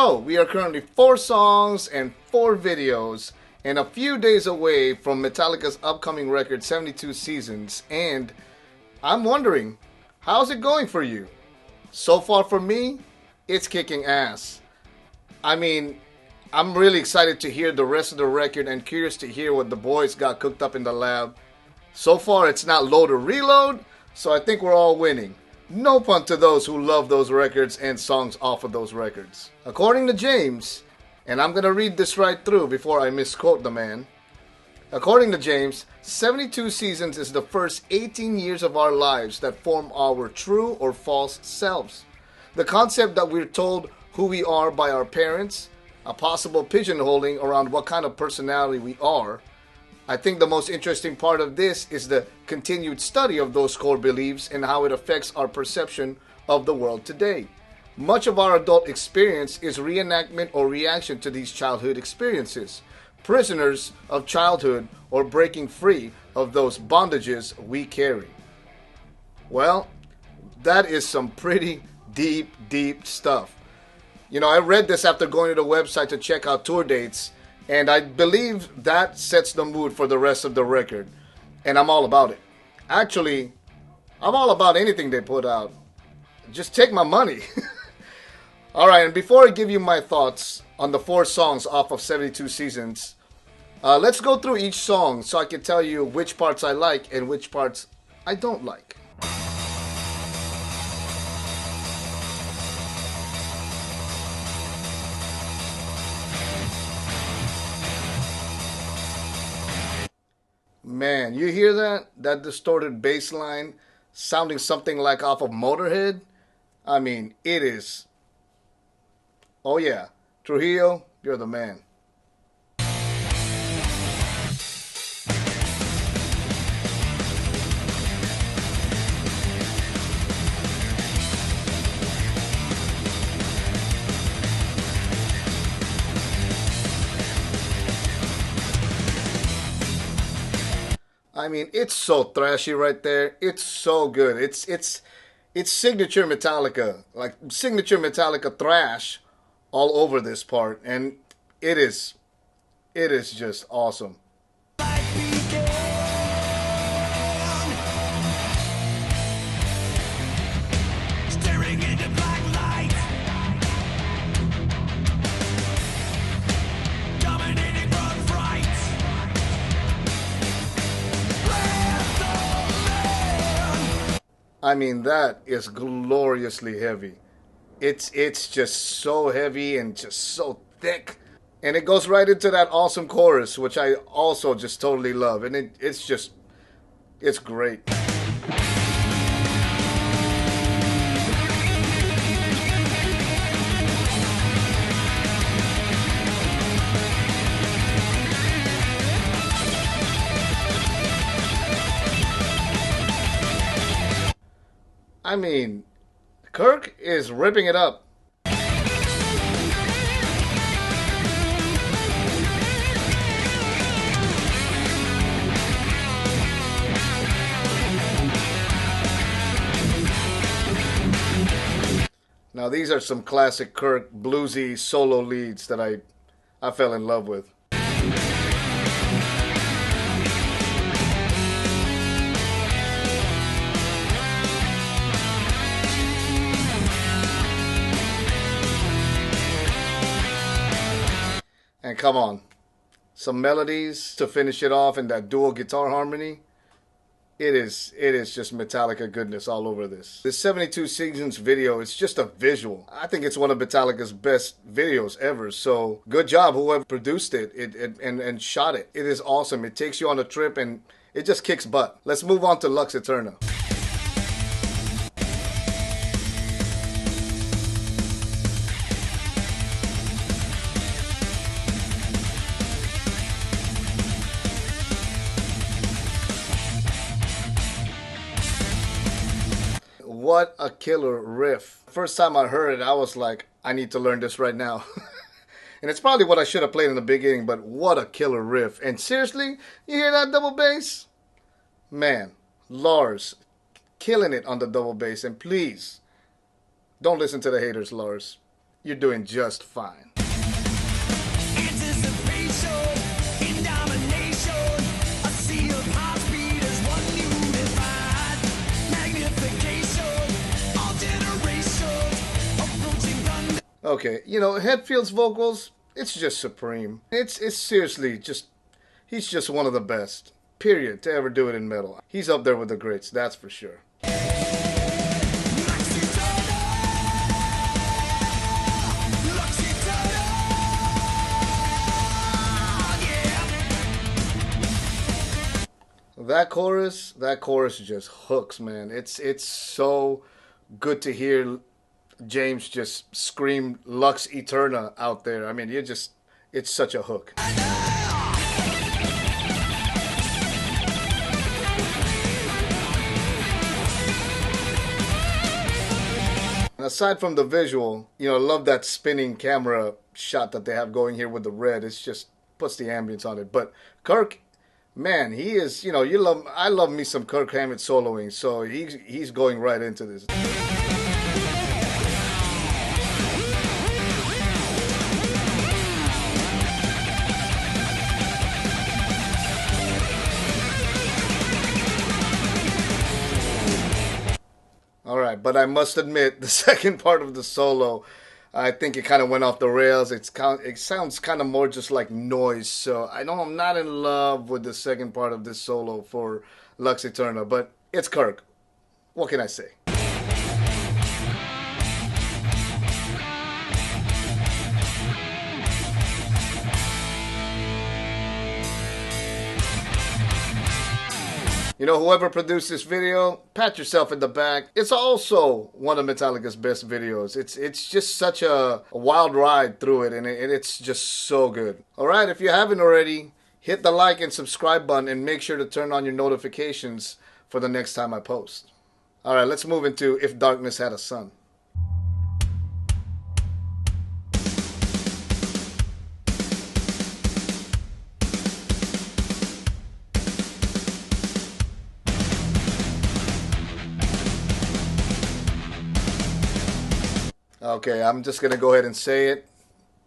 So, we are currently 4 songs and 4 videos and a few days away from Metallica's upcoming record 72 Seasons, and I'm wondering, how's it going for you? So far for me, it's kicking ass. I mean, I'm really excited to hear the rest of the record and curious to hear what the boys got cooked up in the lab. So far, it's not load or reload, so I think we're all winning. No pun to those who love those records and songs off of those records. According to James, and I'm gonna read this right through before I misquote the man. According to James, 72 Seasons is the first 18 years of our lives that form our true or false selves. The concept that we're told who we are by our parents, a possible pigeonholing around what kind of personality we are. I think the most interesting part of this is the continued study of those core beliefs and how it affects our perception of the world today. Much of our adult experience is reenactment or reaction to these childhood experiences, prisoners of childhood or breaking free of those bondages we carry. Well, that is some pretty deep stuff. You know, I read this after going to the website to check out tour dates, and I believe that sets the mood for the rest of the record. And I'm all about it. Actually, I'm all about anything they put out. Just take my money. Alright, and before I give you my thoughts on the 4 songs off of 72 Seasons, let's go through each song so I can tell you which parts I like and which parts I don't like. Man, you hear that? That distorted bass line sounding something like off of Motorhead? I mean, it is. Oh yeah, Trujillo, you're the man. I mean, it's so thrashy right there. It's so good. It's signature Metallica, like signature Metallica thrash all over this part, and it is just awesome. I mean, that is gloriously heavy. It's just so heavy and just so thick. And it goes right into that awesome chorus, which I also just totally love. And it's great. I mean, Kirk is ripping it up. Now these are some classic Kirk bluesy solo leads that I fell in love with. And come on, some melodies to finish it off and that dual guitar harmony. It is just Metallica goodness all over this. This 72 Seasons video is just a visual. I think it's one of Metallica's best videos ever. So good job whoever produced it and shot it. It is awesome. It takes you on a trip and it just kicks butt. Let's move on to Lux Eterna. What a killer riff. First time I heard it, I was like, I need to learn this right now. And it's probably what I should have played in the beginning, but what a killer riff. And seriously, you hear that double bass? Man, Lars, killing it on the double bass. And please, don't listen to the haters, Lars. you're doing just fine. Okay, Hetfield's vocals, it's just supreme. It's seriously just, he's just one of the best, period, to ever do it in metal. He's up there with the greats, that's for sure. That chorus just hooks, man. It's so good to hear James just scream Lux Eterna out there. I mean, it's such a hook. And aside from the visual, I love that spinning camera shot that they have going here with the red. It's just puts the ambience on it. But Kirk, man, he is, I love me some Kirk Hammett soloing, so he's going right into this. All right, but I must admit, the second part of the solo, I think it kind of went off the rails. It sounds kind of more just like noise. So I know I'm not in love with the second part of this solo for Lux Eterna, but it's Kirk. What can I say? Whoever produced this video, pat yourself in the back. It's also one of Metallica's best videos. It's just such a wild ride through it, and it's just so good. Alright, if you haven't already, hit the like and subscribe button and make sure to turn on your notifications for the next time I post. Alright, let's move into If Darkness Had a Son. Okay, I'm just going to go ahead and say it.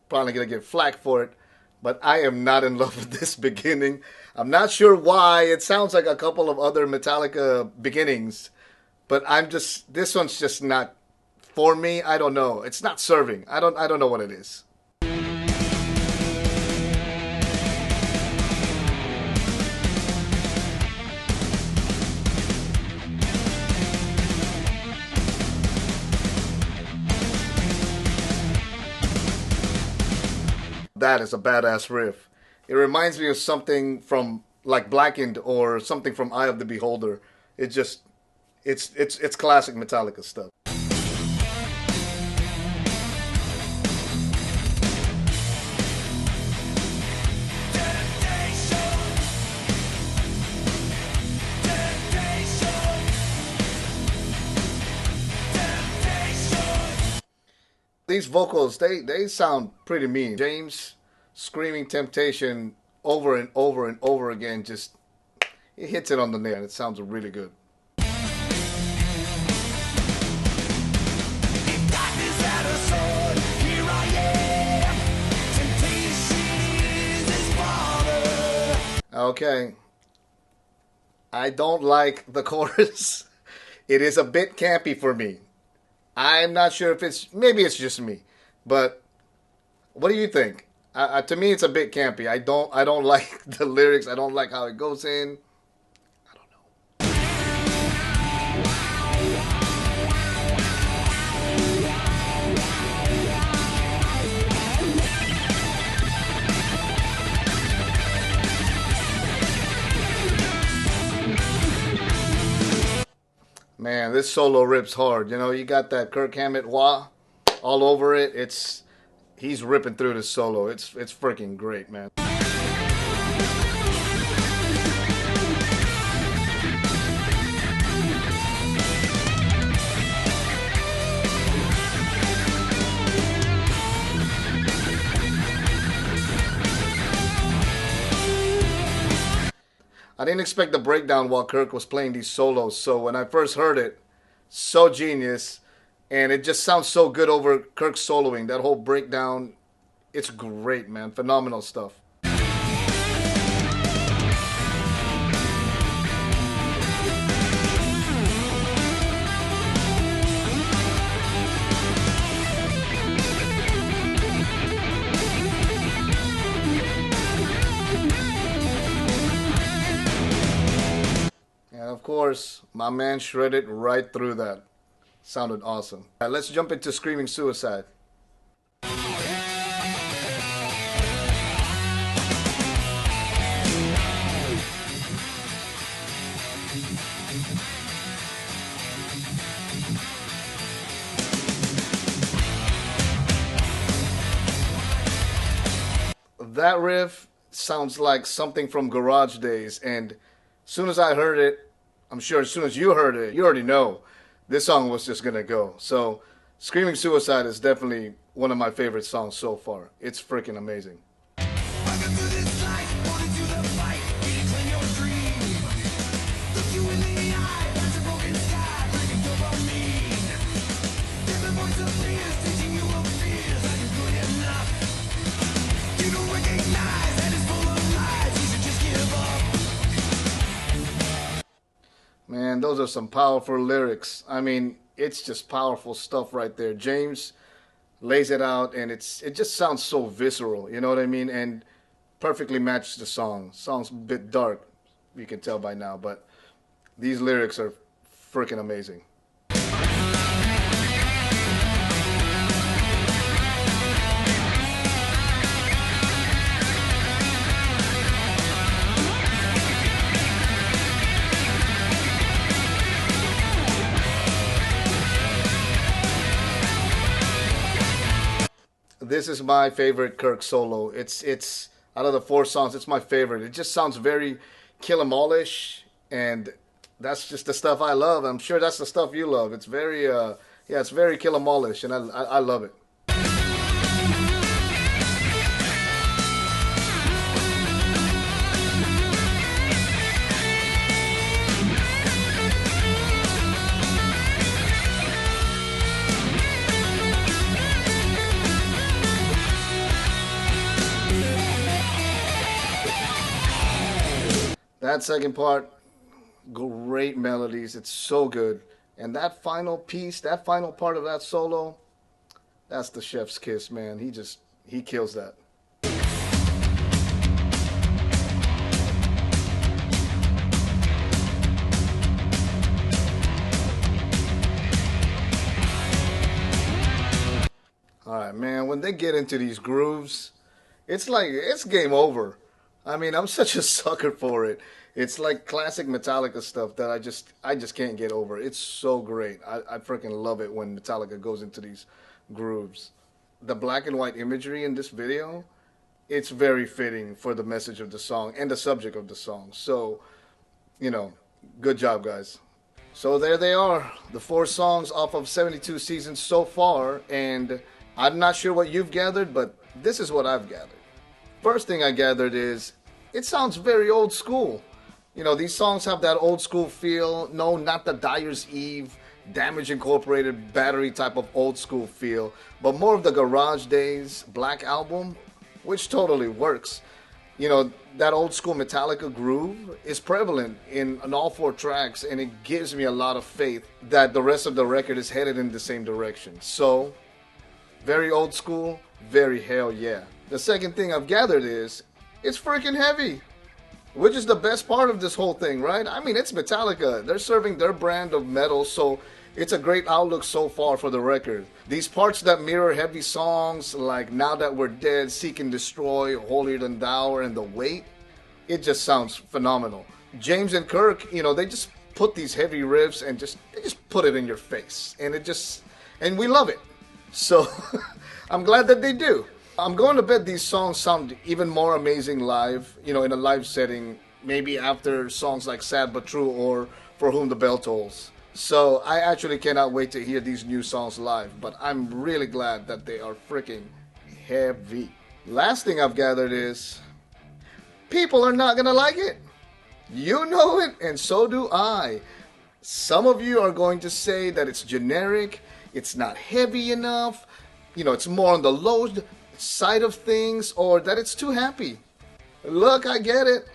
Probably going to get flack for it. But I am not in love with this beginning. I'm not sure why. It sounds like a couple of other Metallica beginnings. But this one's just not for me. I don't know. It's not serving. I don't know what it is. That is a badass riff. It reminds me of something from like Blackened or something from Eye of the Beholder. It's classic Metallica stuff. These vocals, they sound pretty mean. James screaming Temptation over and over and over again, just, it hits it on the nail. It sounds really good. Okay. I don't like the chorus. It is a bit campy for me. I'm not sure if maybe it's just me, but what do you think? To me, it's a bit campy. I don't like the lyrics. I don't like how it goes in. I don't know. Man, this solo rips hard. You got that Kirk Hammett wah all over it. He's ripping through the solo. It's freaking great, man. I didn't expect the breakdown while Kirk was playing these solos, so when I first heard it, so genius. and it just sounds so good over Kirk soloing. That whole breakdown, it's great, man. Phenomenal stuff. And of course, my man shredded right through that. Sounded awesome. Let's jump into Screaming Suicide. That riff sounds like something from Garage Days, and as soon as I heard it, I'm sure as soon as you heard it, you already know this song was just gonna go. So, Screaming Suicide is definitely one of my favorite songs so far. It's freaking amazing. Man, those are some powerful lyrics. I mean, it's just powerful stuff right there. James lays it out, and it just sounds so visceral. You know what I mean? And perfectly matches the song. Song's a bit dark, you can tell by now, but these lyrics are freaking amazing. This is my favorite Kirk solo. It's out of the four songs, it's my favorite. It just sounds very Kill 'Em All-ish, and that's just the stuff I love. I'm sure that's the stuff you love. It's very yeah, it's very Kill 'Em All-ish, and I love it. That second part, great melodies. It's so good. And that final piece, that final part of that solo, that's the chef's kiss, man. He kills that. All right, man, when they get into these grooves, it's like it's game over. I mean, I'm such a sucker for it. It's like classic Metallica stuff that I just can't get over. It's so great. I freaking love it when Metallica goes into these grooves. The black and white imagery in this video, it's very fitting for the message of the song and the subject of the song. So, you know, good job, guys. So there they are, the four songs off of 72 seasons so far, and I'm not sure what you've gathered, but this is what I've gathered. First thing I gathered is it sounds very old school. You know, these songs have that old school feel. No, not the Dyer's Eve, Damage Incorporated, Battery type of old school feel, but more of the Garage Days Black Album, which totally works. You know, that old school Metallica groove is prevalent in all four tracks, and it gives me a lot of faith that the rest of the record is headed in the same direction. So, very old school, very hell yeah. The second thing I've gathered is it's freaking heavy, which is the best part of this whole thing, right? I mean, it's Metallica. They're serving their brand of metal, so it's a great outlook so far for the record. These parts that mirror heavy songs like Now That We're Dead, Seek and Destroy, Holier Than Thou, and The Weight, it just sounds phenomenal. James and Kirk, you know, they just put these heavy riffs and they just put it in your face, and we love it. So I'm glad that they do. I'm going to bet these songs sound even more amazing live, you know, in a live setting, maybe after songs like Sad But True or For Whom the Bell Tolls. So I actually cannot wait to hear these new songs live, but I'm really glad that they are freaking heavy. Last thing I've gathered is people are not going to like it. You know it, and so do I. Some of you are going to say that it's generic, it's not heavy enough, it's more on the low side of things, or that it's too happy. Look, I get it.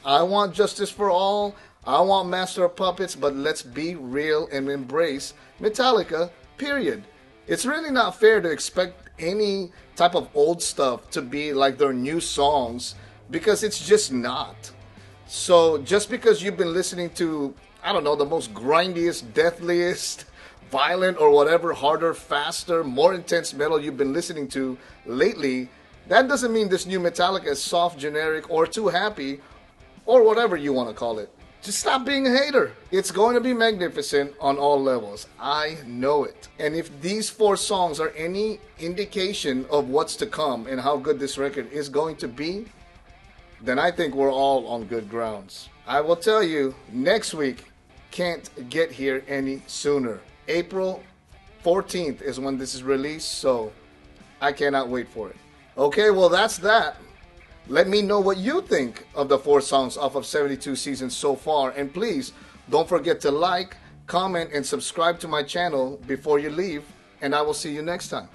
I want justice for all. I want Master of Puppets, but let's be real and embrace Metallica, period. It's really not fair to expect any type of old stuff to be like their new songs, because it's just not. So just because you've been listening to, I don't know, the most grindiest, deathliest, violent, or whatever, harder, faster, more intense metal you've been listening to lately, that doesn't mean this new Metallica is soft, generic, or too happy, or whatever you want to call it. Just stop being a hater. It's going to be magnificent on all levels. I know it. And if these 4 songs are any indication of what's to come and how good this record is going to be, then I think we're all on good grounds. I will tell you, next week can't get here any sooner. April 14th is when this is released, so I cannot wait for it. Okay, well, that's that. Let me know what you think of the 4 songs off of 72 Seasons so far. And please, don't forget to like, comment, and subscribe to my channel before you leave. And I will see you next time.